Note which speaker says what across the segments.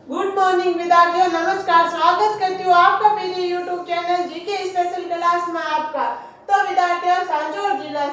Speaker 1: Good morning विद्यार्थियों, नमस्कार। स्वागत करती हूँ आपका मेरे YouTube channel GK special class में आपका। तो विद्यार्थियों, सांचौर जिला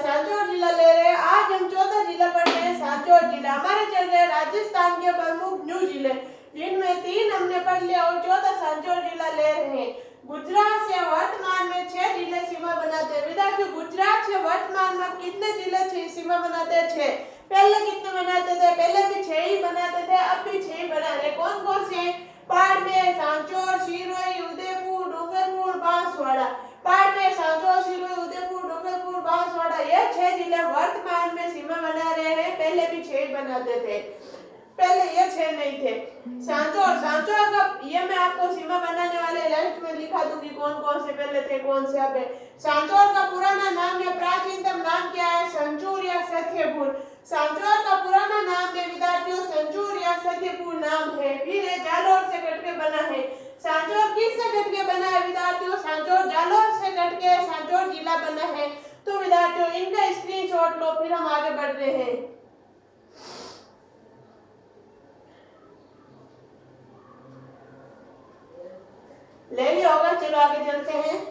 Speaker 1: ले रहे हैं। आज हम चौथा जिला पढ़ रहे हैं, सांचौर जिला। हमारे चल रहे राजस्थान के प्रमुख न्यू जिले, जिनमें 3 हमने पढ़ लिया और चौथा सांचौर जिला ले रहे हैं। गुजरात से वर्तमान में 6 जिले सीमा बनाते हैं। विद्यार्थियों, गुजरात से वर्तमान में कितने जिले सीमा बनाते हैं? 6। पहले कितने बनाते थे? पहले भी 6 ही बनाते थे, अब भी 6 ही बना रहे। कौन कौन से? बाड़मेर, सांचौर, सिरोही, उदयपुर, डूंगरपुर, बांसवाड़ा। बाड़मेर, सांचौर, सिरोही, उदयपुर, डूंगरपुर, बांसवाड़ा, ये 6 जिले वर्तमान में सीमा बना रहे हैं। पहले भी 6 ही बनाते थे, पहले ये 6 नहीं थे। सांचौर का ये मैं आपको सीमा बनाने वाले लिस्ट में लिखा दूंगी, कौन कौन से पहले थे, कौन से अब है। सांचौर का पुराना नाम या प्राचीनतम नाम क्या है? संचूर या सत्यपुर। सांचौर का पुराना नाम है विद्यार्थियों, संचूर या सत्यपुर नाम है। फिर ये जालोर से कटके बना है। सांचौर किससे कटके बना है विद्यार्थियों? सांचौर जालोर से कटके सांचौर जिला बना है। तो विद्यार्थियों, इनका स्क्रीनशॉट लो, फिर हम आगे बढ़ रहे हैं। ले लिया होगा, चलो आगे चलते हैं।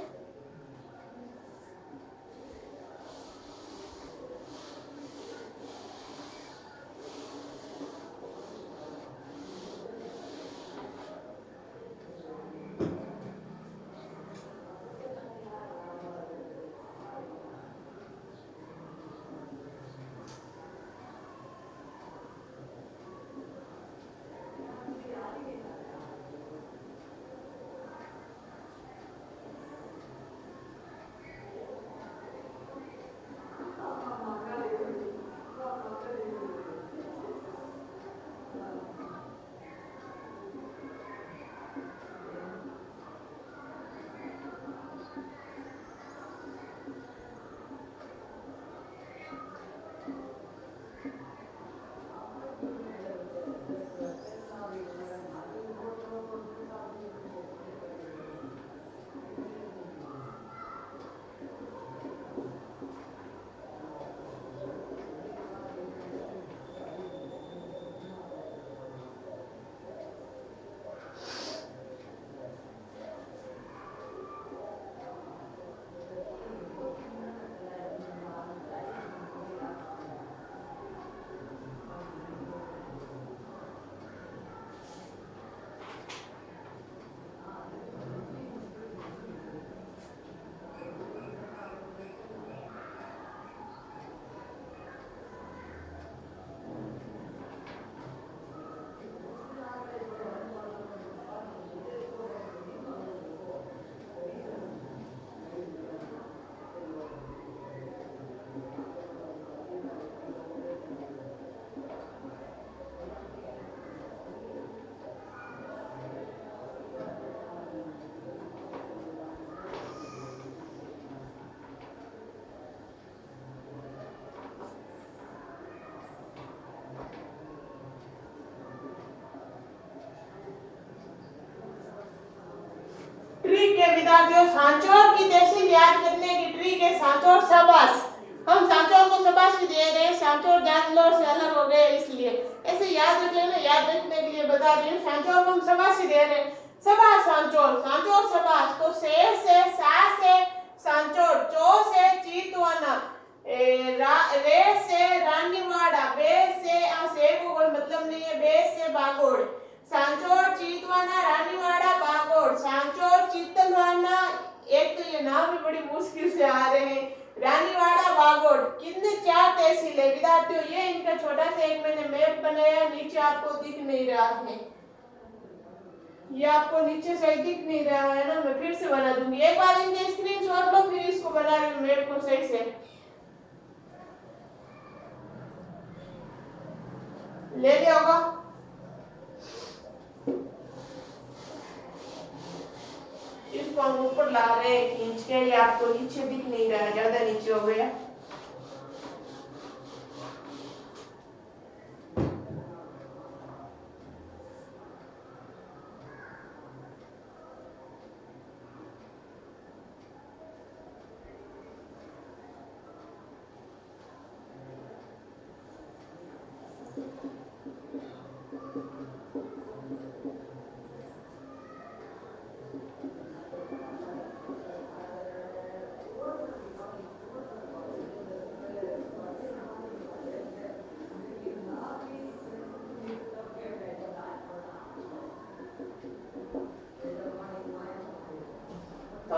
Speaker 1: ट्रिक है विद्यार्थियों, सांचौर की तहसील याद करने की ट्रिक है। सांचौर सबास, हम सांचौर को सबास भी दे रहे हैं। सांचौर जालोर से अलग हो गए, इसलिए ऐसे याद रख लेना। याद रखने के लिए बता रही हूँ, सांचौर को हम सबास ही दे रहे हैं। सबास सांचौर, सांचौर सबास। तो से सा से सांचौर, चो से चीतवाना, रे से रानीवाड़ा, बे से से को कोई मतलब नहीं है, बे से बागोड़। सांचौर, चीतवाना, रानीवाड़ा, बागोड़। सांचौर, चीतलवाना, एक तो ये नाम भी बड़ी मुश्किल से आ रहे हैं। रानीवाड़ा, बागोड़, कितने 4 तहसील है विद्यार्थियों। ये इनका छोटा सा एक मैंने मैप बनाया, नीचे आपको दिख नहीं रहा है, ये आपको नीचे से दिख नहीं रहा है ना, मैं फिर से बना दूंगी। एक बार इनके स्क्रीनशॉट लो, फिर इसको बना रही हूँ मैप को सही से। ले लिया होगा, इसको हम ऊपर ला रहे हैं खींच के। ये आपको नीचे दिख नहीं रहा है, ज्यादा नीचे हो गया।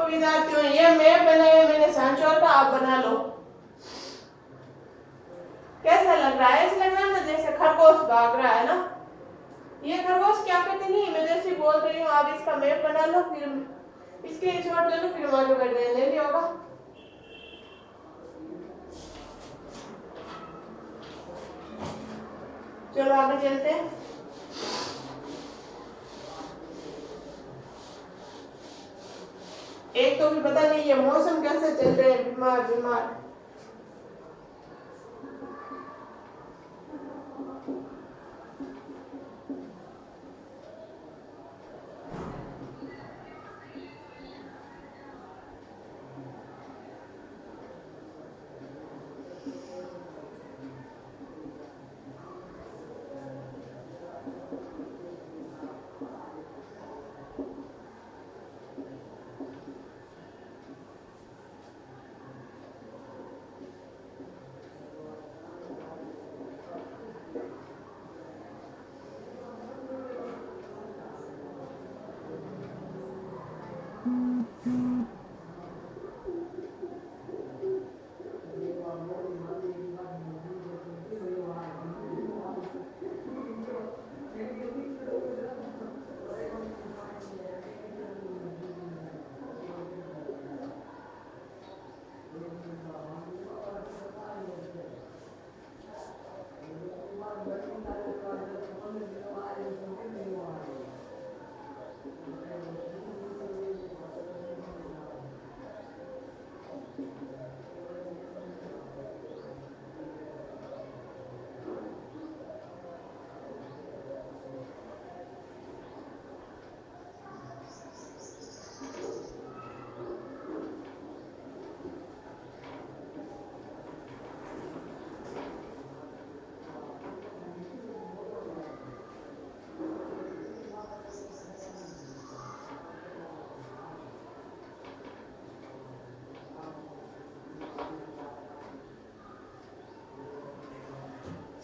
Speaker 1: तो विद्यार्थियों ये मैप बनाया मैंने सांचौर का, आप बना लो। कैसा लग रहा है? ऐसा लग रहा है ना जैसे खरगोश भाग रहा है ना। ये खरगोश क्या करते नहीं, मैं जैसे बोल रही हूँ आप इसका मैप बना लो, फिर स्क्रीनशॉट ले लो, फिर हम आगे बढ़ रहे हैं। ले लिया होगा। चलो आगे चलते हैं। एक तो भी पता नहीं ये मौसम कैसे चल रहे हैं, बीमार बीमार।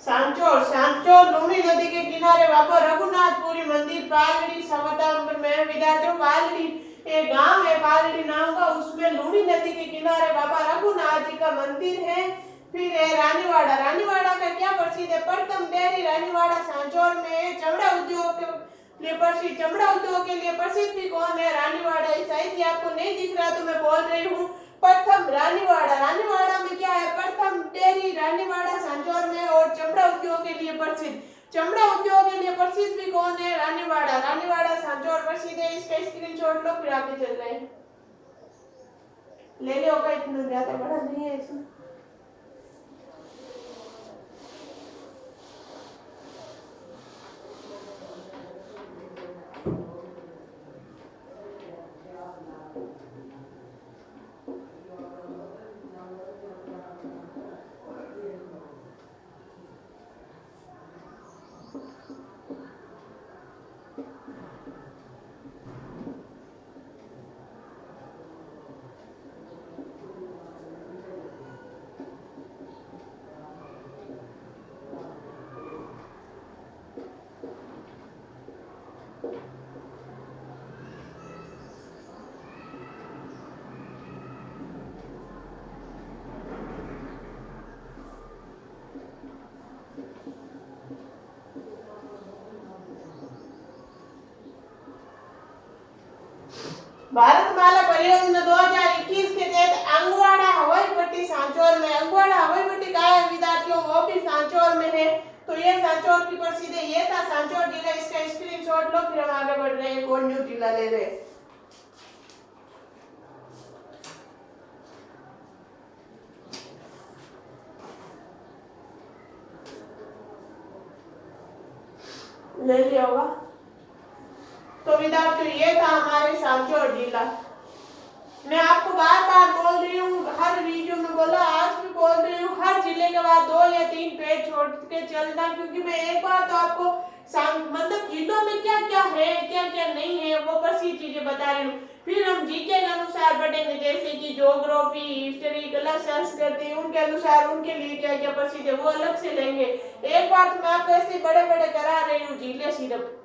Speaker 1: सांचौर, सांचौर लूनी नदी के किनारे बाबा रघुनाथपुरी मंदिर पालड़ी सवतांबर में विद्यार्थियों पालड़ी एक गांव है पालड़ी नाम का, उसमें लूनी नदी के किनारे बाबा रघुनाथ जी का मंदिर है। फिर है रानीवाड़ा, रानीवाड़ा का क्या प्रसिद्ध है? प्रथम डेयरी रानीवाड़ा सांचौर में। चमड़ा उद्योग के लिए प्रसिद्ध, चमड़ा उद्योग के लिए प्रसिद्ध भी कौन है? रानीवाड़ा। शायद आपको नहीं दिख रहा तो मैं बोल रही हूँ प्रथम रानीवाड़ा। रानीवाड़ा में क्या है? प्रथम डेयरी रानीवाड़ा सांचौर में। और चमड़ा उद्योग के लिए प्रसिद्ध, चमड़ा उद्योग के लिए प्रसिद्ध भी कौन है? रानीवाड़ा। रानीवाड़ा सांचौर प्रसिद्ध है। इसका स्क्रीनशॉट लो, फिर आगे चल रहे हैं। ले लिया होगा, इतना ज्यादा बड़ा नहीं है इसमें। भारतमाला परियोजना 2021 के तहत अंगवाड़ा हवाई पट्टी सांचौर में, अंगवाड़ा हवाई पट्टी कहाँ है विद्यार्थियों? वो भी सांचौर में है। तो ये सांचौर की प्रसिद्ध है। ये था सांचौर जिला। इसका स्क्रीनशॉट लो, फिर हम आगे बढ़ रहे हैं। कौन न्यू जिला ले रहे हैं? ले लिया होगा। तो विद्यार्थियों ये था हमारे सांचौर जिला। मैं आपको बार बार बोल रही हूँ, हर वीडियो में बोला, आज भी बोल रही हूँ, हर जिले के बाद 2 या 3 पेज छोड़ के चलना, क्योंकि मैं एक बार तो आपको मतलब जिलों में क्या क्या है क्या क्या नहीं है वो प्रसिद्ध चीजें बता रही हूँ। फिर हम जीके के अनुसार बढ़ेंगे, जैसे कि ज्योग्राफी, हिस्ट्री, कला, संस्कृति, उनके अनुसार उनके लिए क्या क्या प्रसिद्ध है वो अलग से लेंगे। एक बार तो मैं आपको ऐसे बड़े बड़े करा रही हूँ जिले सिर्फ।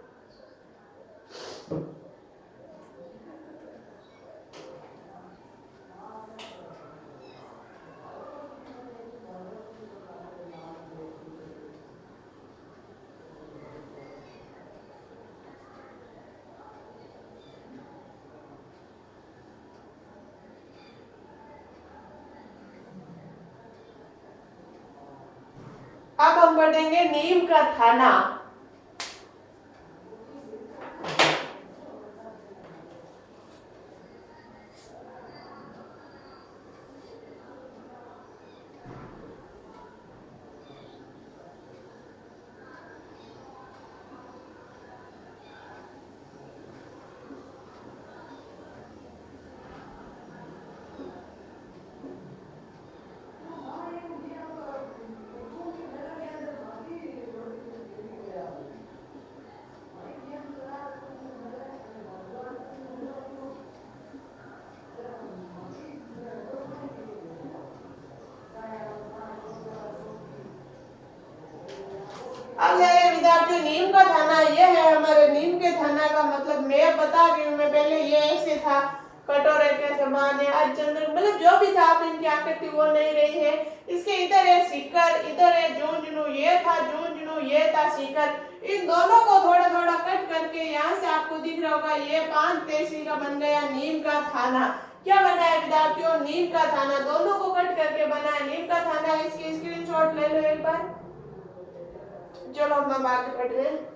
Speaker 1: अब हम पढ़ेंगे नीम का थाना। अब विद्यार्थियों नीम का थाना ये है हमारे नीम के थाना का मतलब मैं बता रही हूँ। मैं पहले ये ऐसे था कटोरे के समान है आज चंद्र मतलब जो भी था आप इनकी आकृति वो नहीं रही है। इसके इधर है सीकर इधर है झुंझुनू ये था झुंझुनू ये था सीकर। इन दोनों को थोड़ा थोड़ा कट करके यहाँ से आपको दिख रहा होगा ये 5 तहसील का बन गया नीम का थाना। क्या बना है विद्यार्थियों नीम का थाना दोनों को कट करके बना है नीम का थाना। इसकी स्क्रीनशॉट ले लो एक बार। चलो हम आगे बढ़ रहे हैं।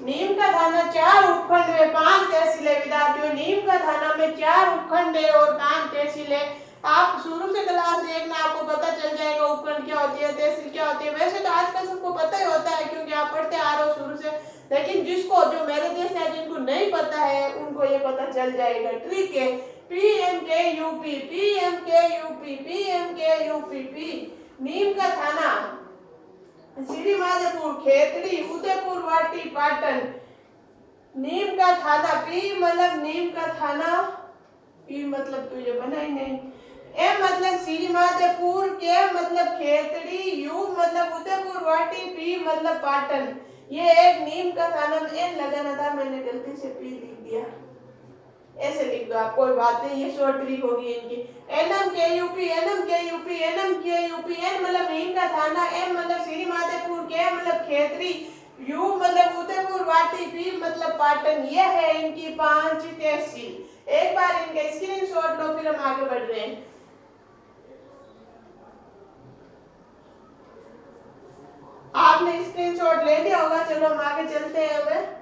Speaker 1: नीम का थाना 4 उपखंड में 5 तहसील है विद्यार्थियों। नीम का थाना में 4 उपखंड है और 5 तहसील है। आप शुरू से क्लास देखना आपको पता चल जाएगा उपखंड क्या होती है तहसील क्या होती है। वैसे तो आजकल सबको पता ही होता है क्योंकि आप पढ़ते आ रहे हो शुरू से। लेकिन जिसको जो मेरे जैसे है जिनको नहीं पता है उनको ये पता चल जाएगा। ट्रिक है PMKUP PMKUP PMKUP नीम का थाना श्रीमाधोपुर खेतड़ी उदयपुर वाटी पाटन। नीम का थाना पी मतलब नीम का थाना पी मतलब तो ये बना ही नहीं। ए मतलब श्रीमाधोपुर के मतलब खेतड़ी यू मतलब उदयपुर वाटी पी मतलब पाटन। ये एक नीम का थाना में एन लगाना था मैंने गलती से पी लिख दिया। ऐसे लिख दो आप कोई बात नहीं ये शॉर्ट ट्रिक होगी इनकी। NMKUP NMKUP NMKUP एन मतलब नीम का थाना एम मतलब श्रीमाधोपुर के मतलब खेतरी यू मतलब उदयपुर वाटी पी मतलब पाटन। ये है इनकी 5 तहसील। एक बार इनके स्क्रीनशॉट लो फिर हम आगे बढ़ रहे हैं। आपने स्क्रीनशॉट ले लिया होगा चलो हम आगे चलते हैं। अब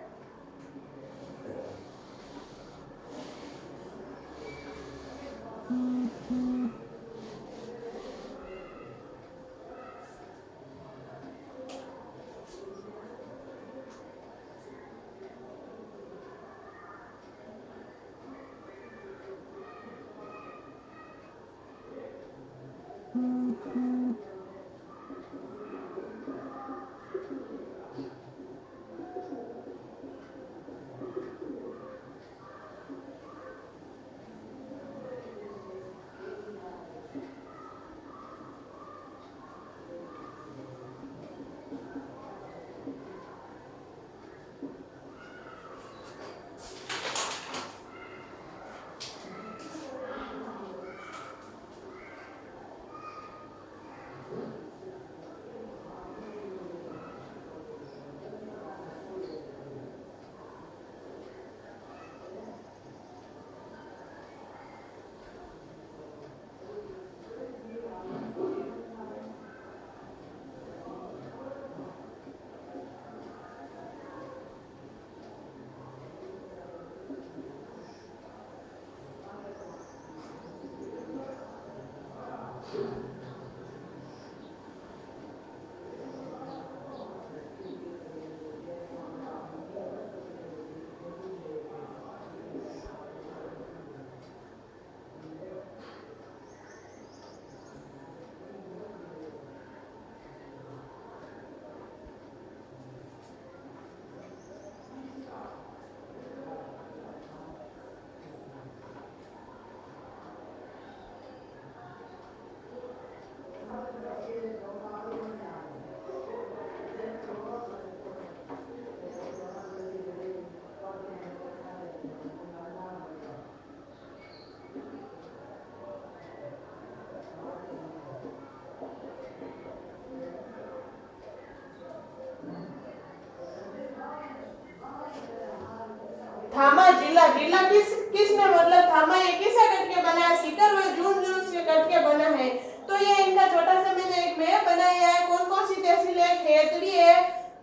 Speaker 1: थामा जिला, जिला किसने मतलब थामा ये किसे कट के बना है, सीकर व झुंझुनू से कट के बना है। तो ये इनका छोटा सा मैंने एक मैप बनाया है, कौन कौन सी तहसील है, खेतड़ी है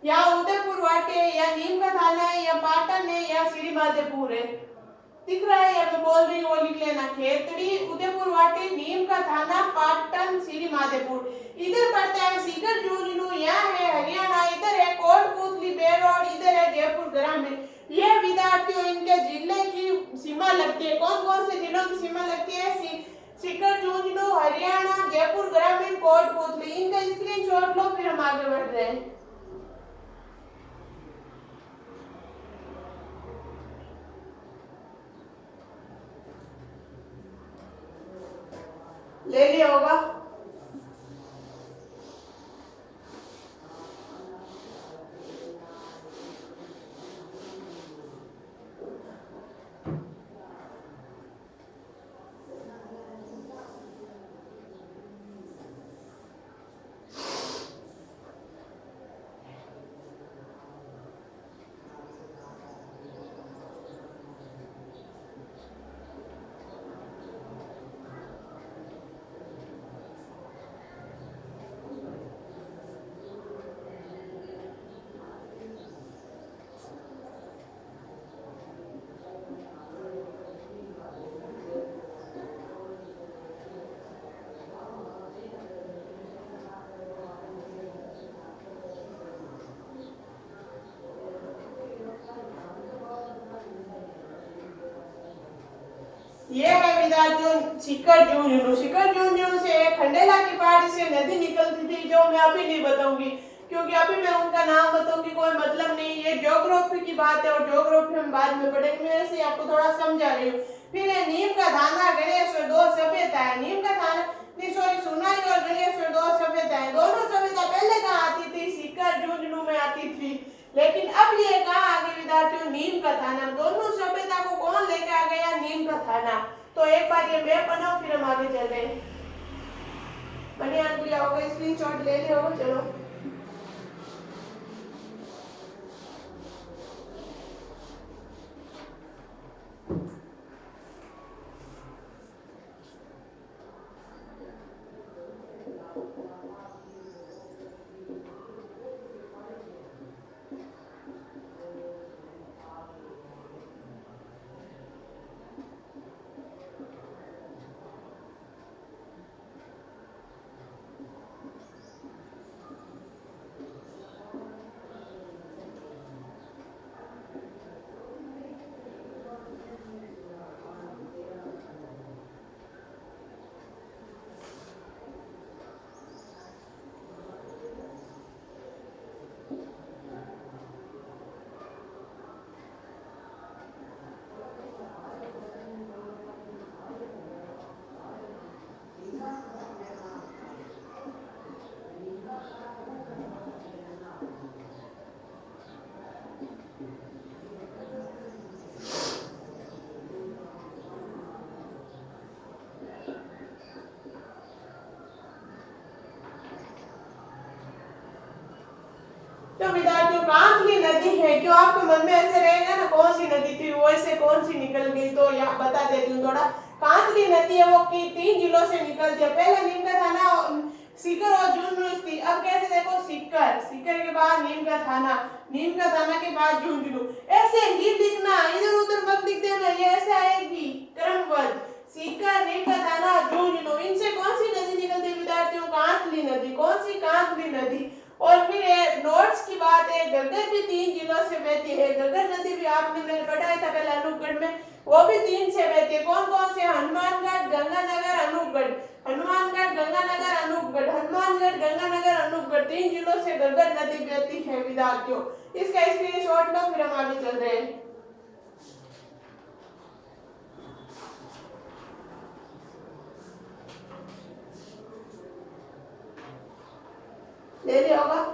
Speaker 1: या उदयपुर वाटी है या नीम का थाना है या पाटन है या श्री माधेपुर है। दिख रहा है या मैं बोल रही हूँ वो लिख लेना, खेतड़ी, उदयपुर वाटी, नीम का थाना, पाटन, श्री माधेपुर। इधर पड़ता है सीकर झुंझुनू, यहाँ है हरियाणा, इधर है कोटपुतली बेरोड, इधर है जयपुर ग्रामीण। ये विद्यार्थियों इनके जिले की सीमा लगती है, कौन कौन से जिलों की सीमा लगती है, सीकर झुंझुनू, हरियाणा, जयपुर ग्रामीण, कोटपुतली। इनका स्क्रीनशॉट लो फिर हम आगे बढ़ रहे हैं। ले लिया होगा। ये है विद्यार्थियों सीकर झुंझुनू। सीकर झुंझुनू से खंडेला की पहाड़ी से नदी निकलती थी, जो मैं अभी नहीं बताऊंगी क्योंकि अभी मैं उनका नाम बताऊंगी कोई मतलब नहीं, ये ज्योग्राफी की बात है और ज्योग्राफी हम बाद में पढ़ेंगे, मैं ऐसे आपको थोड़ा समझा रही हूँ। फिर है नीम का थाना, गणेश्वर, दो सभ्यता है। नीम का थाना नहीं सॉरी सुनाई और गणेश्वर दो सभ्यता है। दोनों सभ्यता पहले कहाँ आती थी, सीकर झुंझुनू में आती थी, लेकिन अब ये कहाँ आ गई विद्यार्थियों, नीम का थाना। दोनों सभ्यता को कौन लेके आ गया, नीम का थाना। तो एक बार ये मैप बनाओ फिर हम आगे चल रहे हैं। बढ़िया लिया होगा, स्क्रीनशॉट ले लिया होगा। चलो तो विद्यार्थियों कांकली नदी है, क्यों आपके मन में ऐसे रहेगा ना कौन सी नदी थी वो ऐसे कौन सी निकल गई, तो यहाँ बता देती हूँ थोड़ा। कांकली नदी है वो की 3 जिलों से निकलती है। पहले नीम का थाना, सीकर और झुंझुनू थी। अब कैसे देखो, सीकर, सीकर के बाद नीम का थाना, नीम का थाना के बाद झुंझुनू। ऐसे ही लिखना, इधर उधर मत लिख देना, ये ऐसे आएगी क्रमबद्ध, सीकर, नीम का थाना, झुंझुनू। इनसे कौन सी नदी निकलती है विद्यार्थियों, कांकली नदी। कौन सी, कांकली नदी। और फिर नोट्स की बात है, घग्गर भी 3 जिलों से बहती है। घग्गर नदी भी आपने मैंने पढ़ाया था पहले अनूपगढ़ में, वो भी 3 से बहती है। कौन कौन से, हनुमानगढ़, गंगानगर, अनूपगढ़। हनुमानगढ़, गंगानगर, अनूपगढ़, हनुमानगढ़, गंगानगर, अनूपगढ़, 3 जिलों से घग्गर नदी बहती है विद्यार्थियों। इसका स्क्रीनशॉट लो फिर हम आगे चल रहे हैं। ले लिया होगा।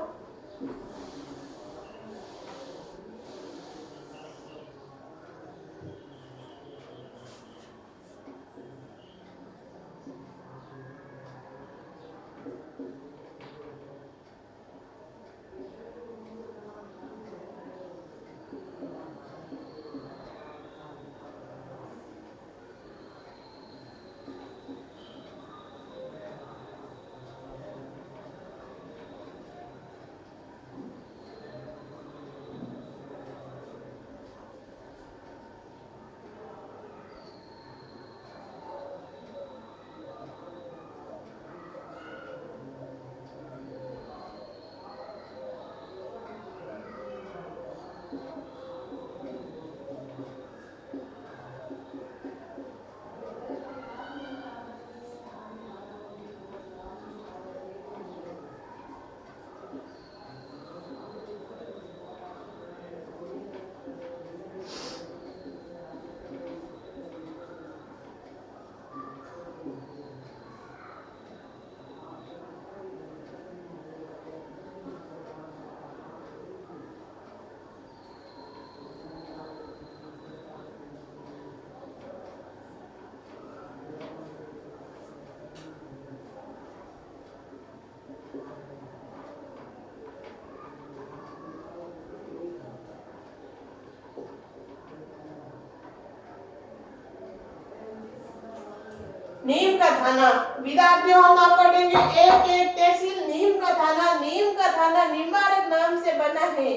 Speaker 1: नीम का थाना। विद्यार्थियों हम आप पढ़ेंगे एक एक तहसील नीम का थाना। नीम का थाना निम्बारक नाम से बना है।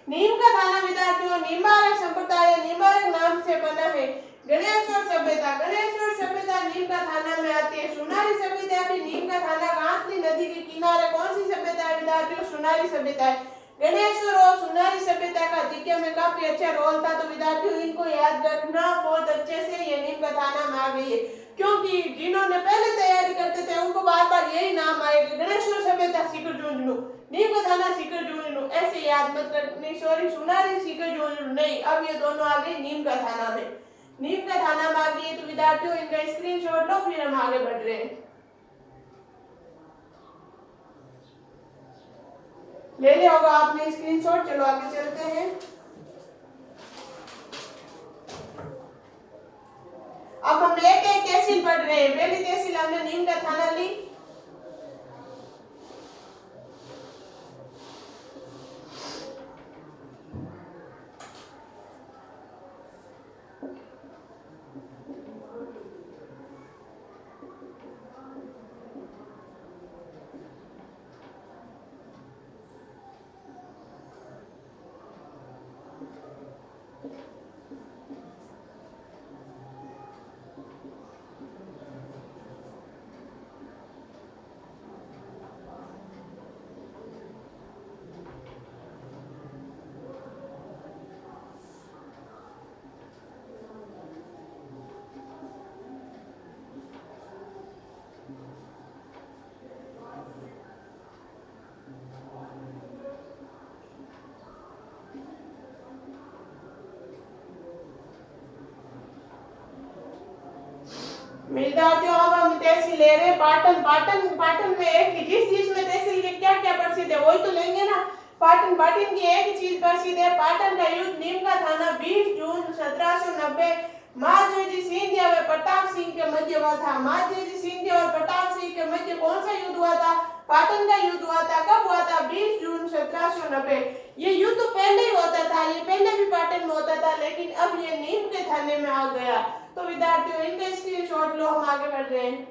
Speaker 1: नीम का थाना विद्यार्थियों निम्बारक संप्रदाय निम्बारक नाम से बना है। गणेश्वर सभ्यता नीम का थाना में आती है। सुनारी सभ्यता भी नीम का थाना गांधी नदी के किनारे कौन सी सभ्यता है विद्यार्थियों? सुनारी सभ्यता है। गणेश्वर और सुनारी सभ्यता का जीके में काफी अच्छा रोल था, तो विद्यार्थियों इनको याद रखना बहुत अच्छे से। ये नीम का थाना में आ गई है क्योंकि जिन्होंने पहले तैयारी करते थे उनको बार बार यही नाम आएगा, गणेश्वर सभ्यता सीकर झुंझुनू, नीम का थाना सीकर झुंझुनू, ऐसे याद मत करनी। सॉरी, सुनारी सीकर झुंझुनू नहीं, अब ये दोनों आ गए नीम का थाना में। नीम का थाना में आ गई है, तो विद्यार्थियों इनका स्क्रीनशॉट लो, फिर हम आगे बढ़ रहे हैं। ले लिया होगा आपने स्क्रीनशॉट, चलो आगे चलते हैं। अब हम एक एक तहसील पढ़ रहे हैं। पहली तहसील हमने नीम का थाना ली। विद्यार्थियों अब हम तहसील ले रहे हैं पाटन। पाटन में एक जिस में तहसील के क्या क्या प्रसिद्ध है वही तो लेंगे ना। पाटन की एक चीज प्रसिद्ध है, पाटन का युद्ध नीम का थाना 20 जून 1790 महादजी सिंधिया व प्रताप सिंह के मध्य हुआ था। महादजी सिंधिया और प्रताप सिंह के मध्य कौन सा युद्ध हुआ था? पाटन का युद्ध हुआ था। कब हुआ था? 20 जून 1790। ये युद्ध पहले ही होता था, ये पहले भी पाटन में होता था, लेकिन अब ये नीम के थाने में आ गया। तो विद्यार्थियों इनका स्क्रीनशॉट लो, हम आगे बढ़ रहे हैं।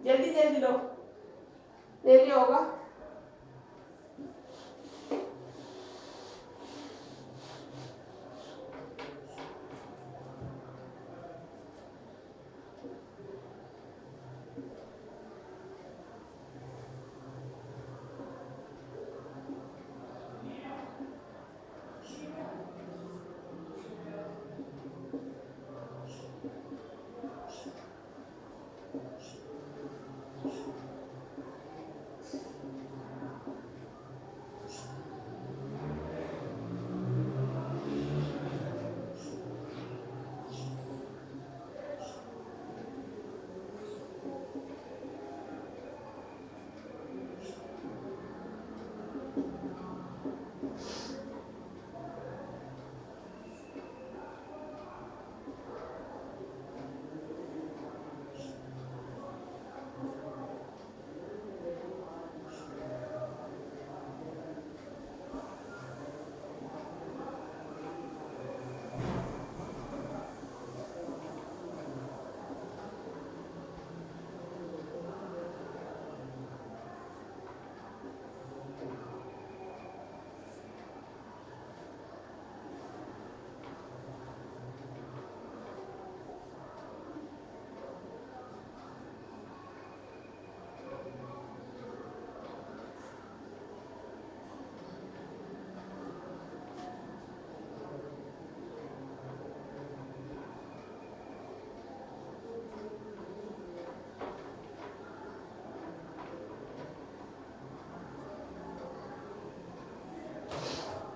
Speaker 1: जल्दी जल्दी लो, ले लिया होगा।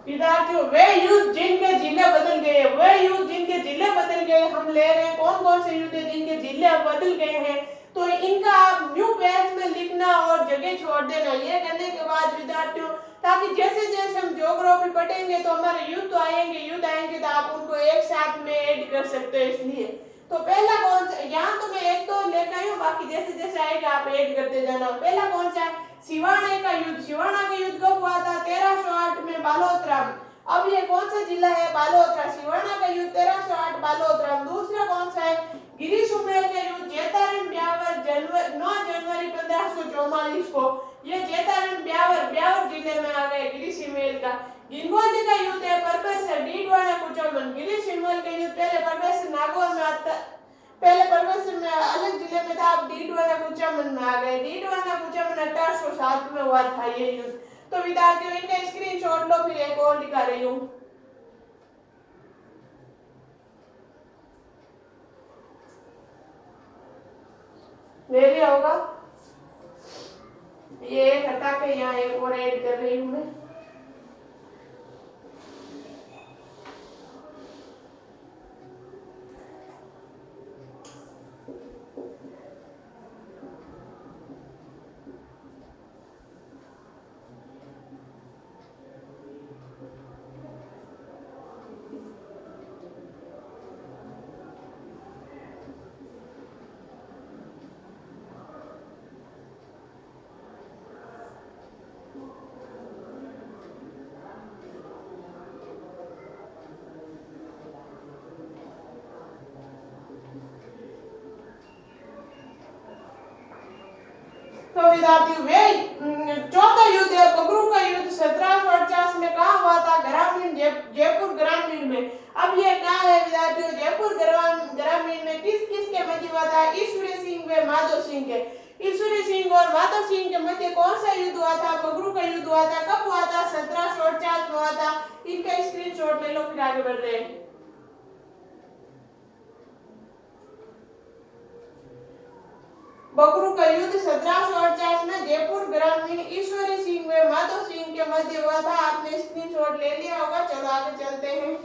Speaker 1: विद्यार्थियों वे युद्ध जिनके जिले बदल गए, वे युद्ध जिनके जिले बदल गए हम ले रहे हैं। कौन कौन से युद्ध जिनके जिले बदल गए हैं, तो इनका आप न्यू पेज में लिखना और जगह छोड़ देना। ये करने के बाद विद्यार्थियों, ताकि जैसे जैसे हम ज्योग्राफी पढ़ेंगे तो हमारे युद्ध आएंगे तो आप उनको एक साथ में ऐड कर सकते हो। इसलिए तो पहला कौन सा, यहाँ तो मैं एक तो लेकर आई हूँ, बाकी जैसे जैसे आएगा आप ऐड करते जाना। पहला कौन सा है? सिवाना का युद्ध। सिवाना का युद्ध कब हुआ था? 1308 में बालोतरा। अब ये कौन सा जिला है? बालोतरा। सिवाना का युद्ध 1308 बालोतरा। दूसरा कौन सा है? गिरी सुमेल का युद्ध जेतारण ब्यावर 9 जनवरी 1544 को, ये जेतारण ब्यावर जिले में आ गए गिरी सुमेल का। गिनगोंदी का युद्ध है प्रोफेसर डीडवाना कुचमन। गिरी सुमेल का युद्ध पहले प्रोफेसर नागौर में आता, पहले प्रोफेसर में अलग जिले में था, अब डीडवाना कुचमन में आ गए। डीडवाना कुचमन 1807 में हुआ था ये युद्ध। तो विद्यार्थियों इनका स्क्रीनशॉट लो, फिर एक और दिखा रही हूँ, ले लिया होगा। ये हटा के यहाँ एक और ऐड कर रही हूँ मैं। तो विद्यार्थियों वे चौथा युद्ध है बगरू का युद्ध 1748 में कहाँ हुआ था? ग्रामीण जयपुर ग्रामीण में। अब ये कहाँ है विद्यार्थियों? जयपुर ग्रामीण में किस किस के मध्य हुआ था? ईश्वरी सिंह व माधव सिंह के। ईश्वरी सिंह और माधव सिंह के मध्य कौन सा युद्ध हुआ था? बगरू का युद्ध हुआ था। कब हुआ था? 1748 में हुआ था। इनका स्क्रीनशॉट ले लो, फिर आगे बढ़ रहे हैं। बगरू का युद्ध 1748 में जयपुर ग्रामीण ईश्वरी सिंह व माधव सिंह के मध्य हुआ था। आपने स्क्रीनशॉट ले लिया होगा। चलो आगे चलते हैं।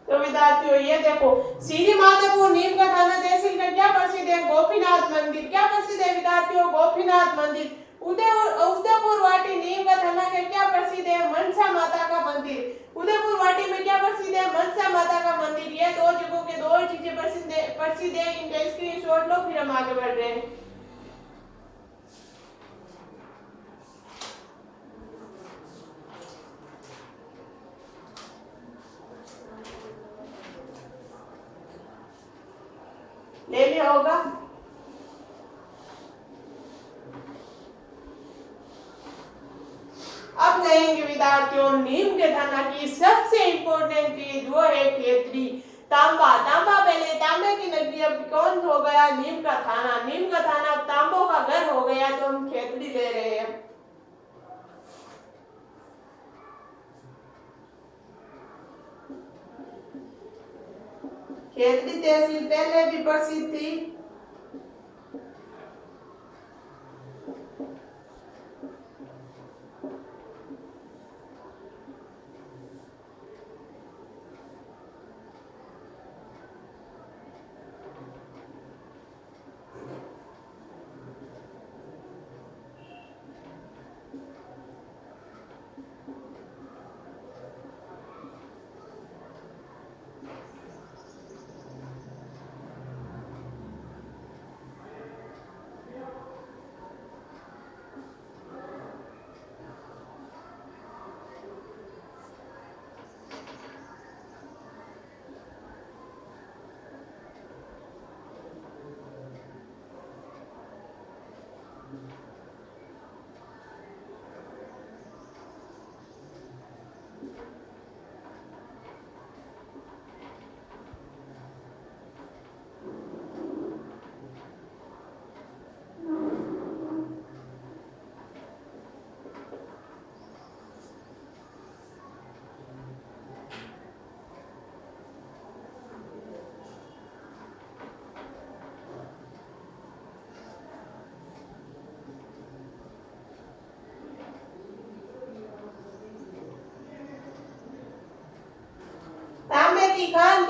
Speaker 1: तो विद्यार्थियों ये देखो, सीरी माधोपुर नीम का थाना तहसील का क्या प्रसिद्ध है? गोपीनाथ मंदिर। क्या प्रसिद्ध है विद्यार्थियों? गोपीनाथ मंदिर। उदयपुर वाटी नीम का थाना का क्या प्रसिद्ध है? मनसा माता का मंदिर। उदयपुर वाटी में क्या प्रसिद्ध है? मनसा माता का मंदिर। ये दो जगहों के दो चीजें प्रसिद्ध है। इनका स्क्रीनशॉट लो, फिर हम आगे बढ़ रहे हैं। ले लिया होगा। अब कहेंगे विद्यार्थियों नीम के थाना की सबसे इंपॉर्टेंट चीज, वो है खेतड़ी। तांबा पहले तांबे की नगरी, अब कौन हो गया? नीम का थाना। नीम का थाना अब तांबों का घर हो गया, तो हम खेतड़ी ले रहे हैं। खेतड़ी तहसील पहले भी प्रसिद्ध थी।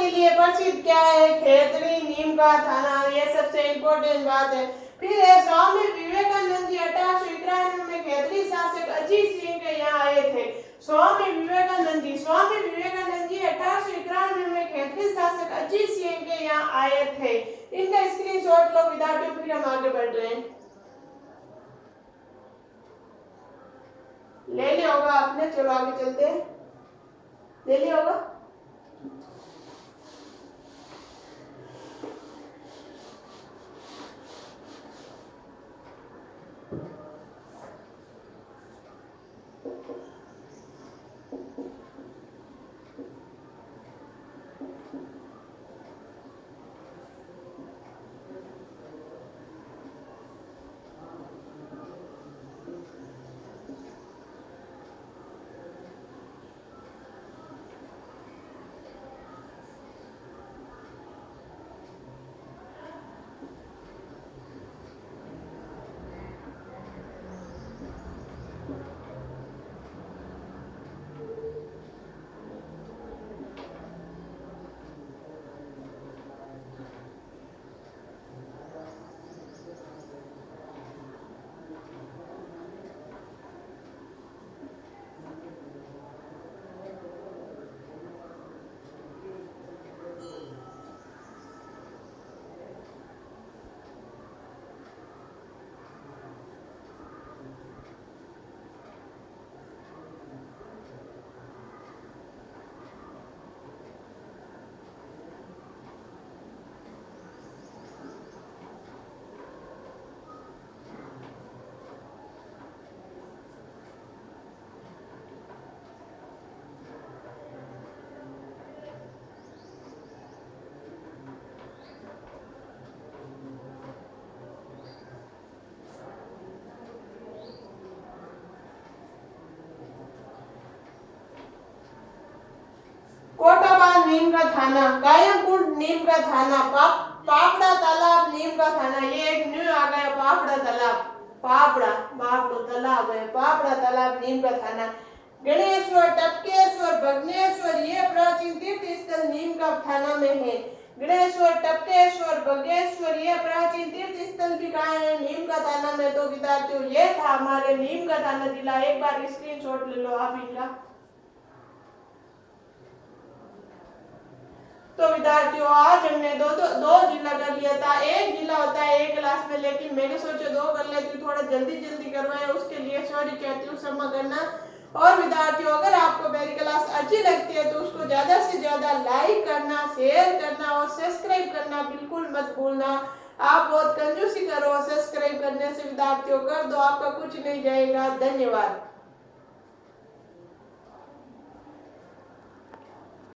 Speaker 1: के लिए प्रसिद्ध क्या है? खेतड़ी, नीम का थाना, ये सबसे इम्पोर्टेंट बात है। फिर है स्वामी विवेकानंद जी 1891 में खेतड़ी शासक अजीत सिंह के यहाँ आए थे। स्वामी विवेकानंद जी 1891 में खेतड़ी शासक अजीत सिंह के यहाँ आए थे। इनका स्क्रीनशॉट लो विद्यार्थियों, फिर हम आगे बढ़ रहे हैं। ले लिया होगा आपने, चलो आगे चलते हैं। ले लिया होगा। कोटाबान नीम का थाना, कायमकुंड नीम का थाना, पापड़ा तालाब नीम का थाना, ये एक न्यू आ गया पापड़ा तालाब, पापड़ा तालाब है, पापड़ा तालाब नीम का थाना। गणेश्वर, टपकेश्वर, भगनेश्वर, ये प्राचीन तीर्थ स्थल नीम का थाना में है। गणेश्वर, टपकेश्वर, भगेश्वर, ये प्राचीन तीर्थ स्थल भी कहाँ है? नीम का थाना में। तो विद्यार्थियों ये था हमारे नीम का थाना जिला। एक बार स्क्रीनशॉट ले लो आप इनका। तो विद्यार्थियों आज हमने दो जिला कर लिया था। एक जिला होता है एक क्लास में, लेकिन मैंने सोचा दो कर लेती हूँ, थोड़ा जल्दी करवाया, उसके लिए सॉरी कहती हूँ, क्षमा करना। और विद्यार्थियों अगर आपको मेरी क्लास अच्छी लगती है तो उसको ज्यादा से ज्यादा लाइक करना, शेयर करना और सब्सक्राइब करना बिल्कुल मत भूलना। आप बहुत कंजूसी करो, सब्सक्राइब करने से विद्यार्थियों कर दो, आपका कुछ नहीं जाएगा। धन्यवाद।